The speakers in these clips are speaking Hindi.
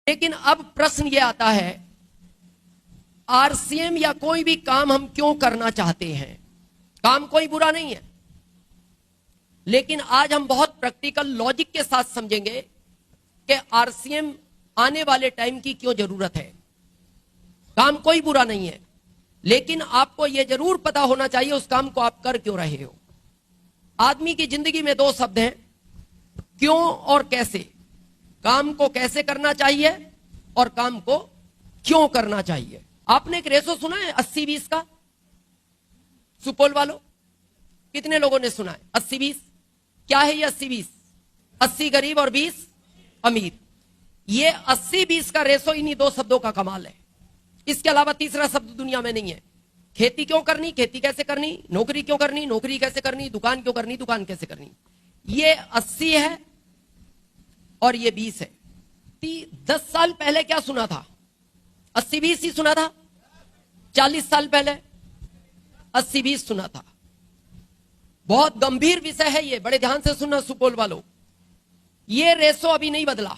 लेकिन अब प्रश्न यह आता है, आरसीएम या कोई भी काम हम क्यों करना चाहते हैं? काम कोई बुरा नहीं है, लेकिन आज हम बहुत प्रैक्टिकल लॉजिक के साथ समझेंगे कि आरसीएम आने वाले टाइम की क्यों जरूरत है। काम कोई बुरा नहीं है, लेकिन आपको यह जरूर पता होना चाहिए उस काम को आप कर क्यों रहे हो। आदमी की जिंदगी में दो शब्द हैं, क्यों और कैसे। काम को कैसे करना चाहिए और काम को क्यों करना चाहिए। आपने एक रेशो सुना है 80-20 का? सुपौल वालों कितने लोगों ने सुना है 80-20? क्या है ये 80-20? 80 गरीब और 20 अमीर। ये 80-20 का रेशो इन्हीं दो शब्दों का कमाल है। इसके अलावा तीसरा शब्द दुनिया में नहीं है। खेती क्यों करनी, खेती कैसे करनी, नौकरी क्यों करनी, नौकरी कैसे करनी, दुकान क्यों करनी, दुकान कैसे करनी। ये 80 है और ये 20 है। 10 साल पहले क्या सुना था? 80-20 ही सुना था। 40 साल पहले 80-20 सुना था। बहुत गंभीर विषय है ये, बड़े ध्यान से सुनना सुपौल वालों। ये रेशो अभी नहीं बदला,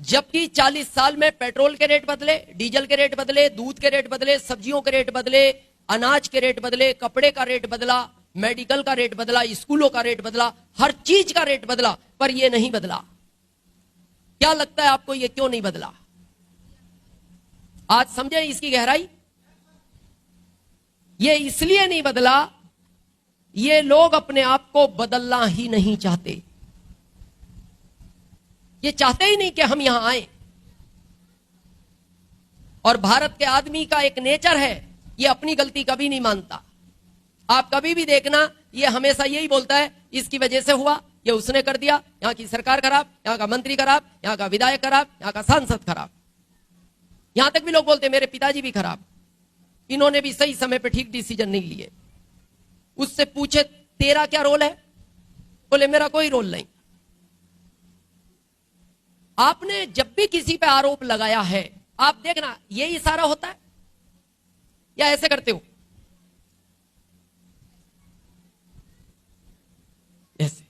जबकि 40 साल में पेट्रोल के रेट बदले, डीजल के रेट बदले, दूध के रेट बदले, सब्जियों के रेट बदले, अनाज के रेट बदले, कपड़े का रेट बदला, मेडिकल का रेट बदला, स्कूलों का रेट बदला, हर चीज का रेट बदला, पर यह नहीं बदला। क्या लगता है आपको यह क्यों नहीं बदला? आज समझे इसकी गहराई। यह इसलिए नहीं बदला, ये लोग अपने आप को बदलना ही नहीं चाहते। ये चाहते ही नहीं कि हम यहां आए। और भारत के आदमी का एक नेचर है, ये अपनी गलती कभी नहीं मानता। आप कभी भी देखना, ये हमेशा यही बोलता है इसकी वजह से हुआ, ये उसने कर दिया, यहां की सरकार खराब, यहां का मंत्री खराब, यहां का विधायक खराब, यहां का सांसद खराब। यहां तक भी लोग बोलते मेरे पिताजी भी खराब, इन्होंने भी सही समय पे ठीक डिसीजन नहीं लिए। उससे पूछे तेरा क्या रोल है? बोले मेरा कोई रोल नहीं। आपने जब भी किसी पे आरोप लगाया है, आप देखना ये इशारा होता है या ऐसे करते हो? ऐसे।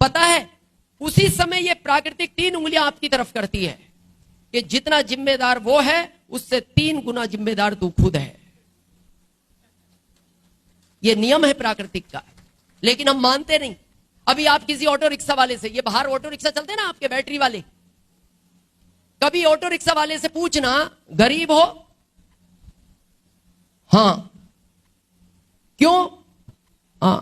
पता है उसी समय ये प्राकृतिक 3 उंगलियां आपकी तरफ करती है कि जितना जिम्मेदार वो है उससे 3 गुना जिम्मेदार तू खुद है। ये नियम है प्राकृतिक का, लेकिन हम मानते नहीं। अभी आप किसी ऑटो रिक्शा वाले से, ये बाहर ऑटो रिक्शा चलते हैं ना आपके बैटरी वाले, कभी ऑटो रिक्शा वाले से पूछना गरीब हो? हां। क्यों? हां।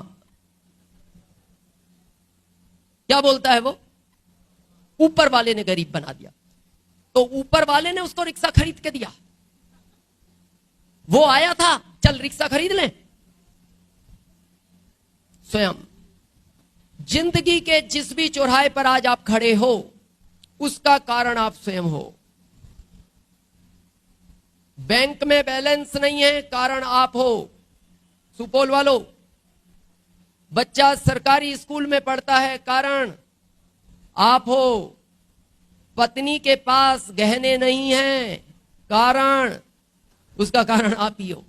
क्या बोलता है वो? ऊपर वाले ने गरीब बना दिया। तो ऊपर वाले ने उसको रिक्शा खरीद के दिया। वो आया था, चल रिक्शा खरीद ले। स्वयं जिंदगी के जिस भी चौराहे पर आज आप खड़े हो, उसका कारण आप स्वयं हो। बैंक में बैलेंस नहीं है, कारण आप हो। सुपौल वालों, बच्चा सरकारी स्कूल में पढ़ता है, कारण आप हो। पत्नी के पास गहने नहीं हैं, कारण उसका कारण आप ही हो।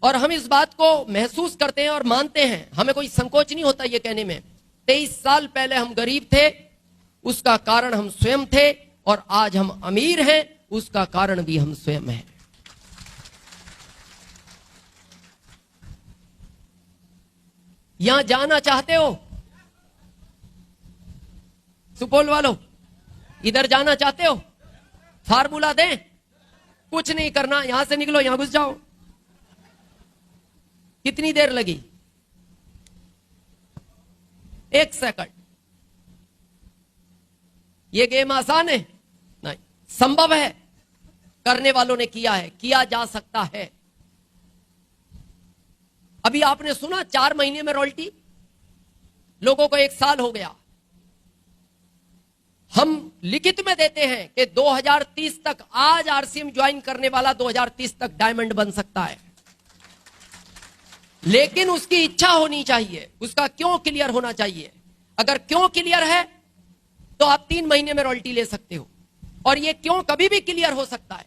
और हम इस बात को महसूस करते हैं और मानते हैं, हमें कोई संकोच नहीं होता ये कहने में। 23 साल पहले हम गरीब थे, उसका कारण हम स्वयं थे, और आज हम अमीर हैं, उसका कारण भी हम स्वयं हैं। यहां जाना चाहते हो? सुपौल वालों, इधर जाना चाहते हो? फार्मूला दें? कुछ नहीं करना, यहां से निकलो, यहां घुस जाओ। कितनी देर लगी? 1 सेकंड। ये गेम आसान है? नहीं, संभव है। करने वालों ने किया है, किया जा सकता है। अभी आपने सुना 4 महीने में रॉयल्टी, लोगों को 1 साल हो गया। हम लिखित में देते हैं कि 2030 तक, आज आरसीएम ज्वाइन करने वाला 2030 तक डायमंड बन सकता है, लेकिन उसकी इच्छा होनी चाहिए, उसका क्यों क्लियर होना चाहिए। अगर क्यों क्लियर है तो आप 3 महीने में रॉयल्टी ले सकते हो, और ये क्यों कभी भी क्लियर हो सकता है।